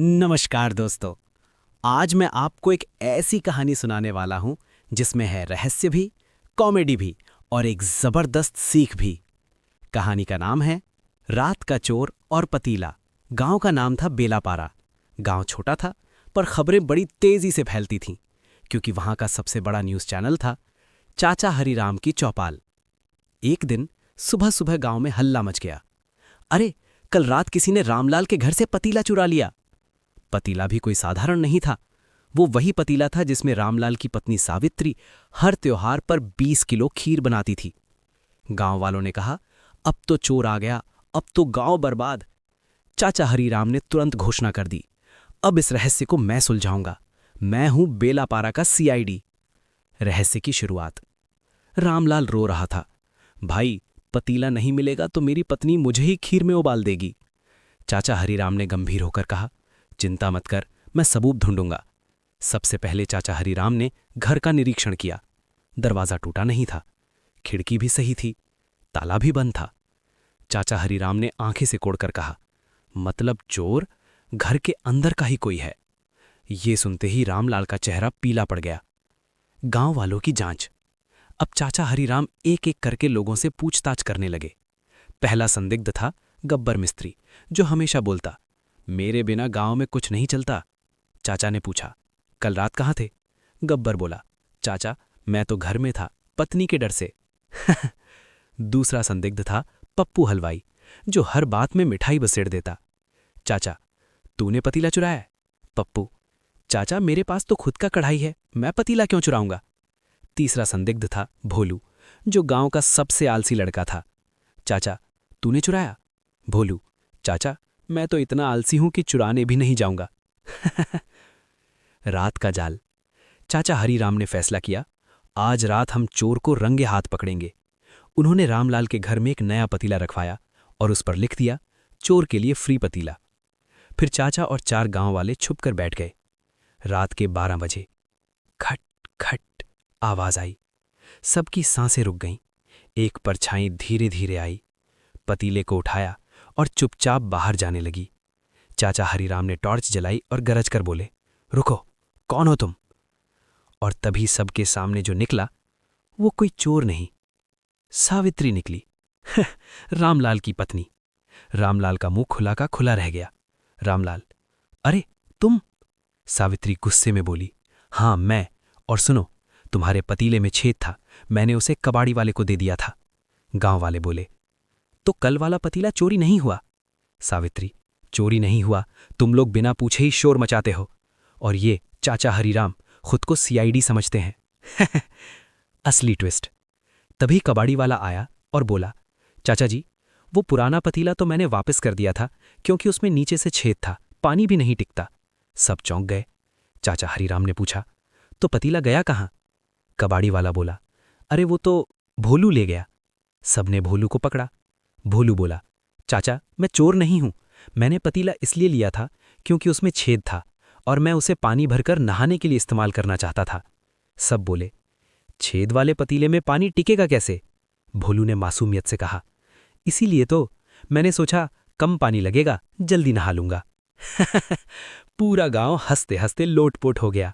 नमस्कार दोस्तों। आज मैं आपको एक ऐसी कहानी सुनाने वाला हूं जिसमें है रहस्य भी, कॉमेडी भी और एक जबरदस्त सीख भी। कहानी का नाम है रात का चोर और पतीला। गांव का नाम था बेलापारा। गांव छोटा था पर खबरें बड़ी तेजी से फैलती थीं क्योंकि वहां का सबसे बड़ा न्यूज़ चैनल था चाचा हरीराम की चौपाल। एक दिन सुबह सुबह गांव में हल्ला मच गया। अरे, कल रात किसी ने रामलाल के घर से पतीला चुरा लिया। पतीला भी कोई साधारण नहीं था। वो वही पतीला था जिसमें रामलाल की पत्नी सावित्री हर त्योहार पर 20 किलो खीर बनाती थी। गांव वालों ने कहा, अब तो चोर आ गया, अब तो गांव बर्बाद। चाचा हरीराम ने तुरंत घोषणा कर दी, अब इस रहस्य को मैं सुलझाऊंगा। मैं हूं बेलापारा का सीआईडी। रहस्य की शुरुआत। रामलाल रो रहा था, भाई, पतीला नहीं मिलेगा तो मेरी पत्नी मुझे ही खीर में उबाल देगी। चाचा हरीराम ने गंभीर होकर कहा, चिंता मत कर, मैं सबूत ढूंढूंगा। सबसे पहले चाचा हरीराम ने घर का निरीक्षण किया। दरवाजा टूटा नहीं था, खिड़की भी सही थी, ताला भी बंद था। चाचा हरीराम ने आंखें से कोड़कर कहा, मतलब चोर घर के अंदर का ही कोई है। ये सुनते ही रामलाल का चेहरा पीला पड़ गया। गांव वालों की जांच। अब चाचा हरीराम एक एक करके लोगों से पूछताछ करने लगे। पहला संदिग्ध था गब्बर मिस्त्री, जो हमेशा बोलता, मेरे बिना गांव में कुछ नहीं चलता। चाचा ने पूछा, कल रात कहाँ थे? गब्बर बोला, चाचा, मैं तो घर में था, पत्नी के डर से। दूसरा संदिग्ध था पप्पू हलवाई, जो हर बात में मिठाई बसेड़ देता। चाचा, तूने पतीला चुराया है? पप्पू, चाचा, मेरे पास तो खुद का कढ़ाई है, मैं पतीला क्यों चुराऊंगा? तीसरा संदिग्ध था भोलू, जो गांव का सबसे आलसी लड़का था। चाचा, तूने चुराया? भोलू, चाचा, मैं तो इतना आलसी हूं कि चुराने भी नहीं जाऊंगा। रात का जाल। चाचा हरीराम ने फैसला किया, आज रात हम चोर को रंगे हाथ पकड़ेंगे। उन्होंने रामलाल के घर में एक नया पतीला रखवाया और उस पर लिख दिया, चोर के लिए फ्री पतीला। फिर चाचा और 4 गांव वाले छुपकर बैठ गए। रात के 12 बजे खट खट आवाज आई। सबकी सांसें रुक गईं। एक परछाई धीरे धीरे आई, पतीले को उठाया और चुपचाप बाहर जाने लगी। चाचा हरीराम ने टॉर्च जलाई और गरज कर बोले, रुको, कौन हो तुम? और तभी सबके सामने जो निकला वो कोई चोर नहीं, सावित्री निकली। रामलाल की पत्नी। रामलाल का मुंह खुला का खुला रह गया। रामलाल, अरे तुम? सावित्री गुस्से में बोली, हां मैं, और सुनो, तुम्हारे पतीले में छेद था, मैंने उसे कबाड़ी वाले को दे दिया था। गांव वाले बोले, तो कल वाला पतीला चोरी नहीं हुआ? सावित्री, चोरी नहीं हुआ, तुम लोग बिना पूछे ही शोर मचाते हो। और ये चाचा हरीराम खुद को सीआईडी समझते हैं। असली ट्विस्ट। तभी कबाड़ी वाला आया और बोला, चाचा जी, वो पुराना पतीला तो मैंने वापस कर दिया था क्योंकि उसमें नीचे से छेद था, पानी भी नहीं टिकता। सब चौंक गए। चाचा हरीराम ने पूछा, तो पतीला गया कहाँ? कबाड़ी वाला बोला, अरे वो तो भोलू ले गया। सबने भोलू को पकड़ा। भोलू बोला, चाचा, मैं चोर नहीं हूं, मैंने पतीला इसलिए लिया था क्योंकि उसमें छेद था और मैं उसे पानी भरकर नहाने के लिए इस्तेमाल करना चाहता था। सब बोले, छेद वाले पतीले में पानी टिकेगा कैसे? भोलू ने मासूमियत से कहा, इसीलिए तो मैंने सोचा कम पानी लगेगा, जल्दी नहा लूंगा। पूरा गांव हंसते हंसते लोटपोट हो गया।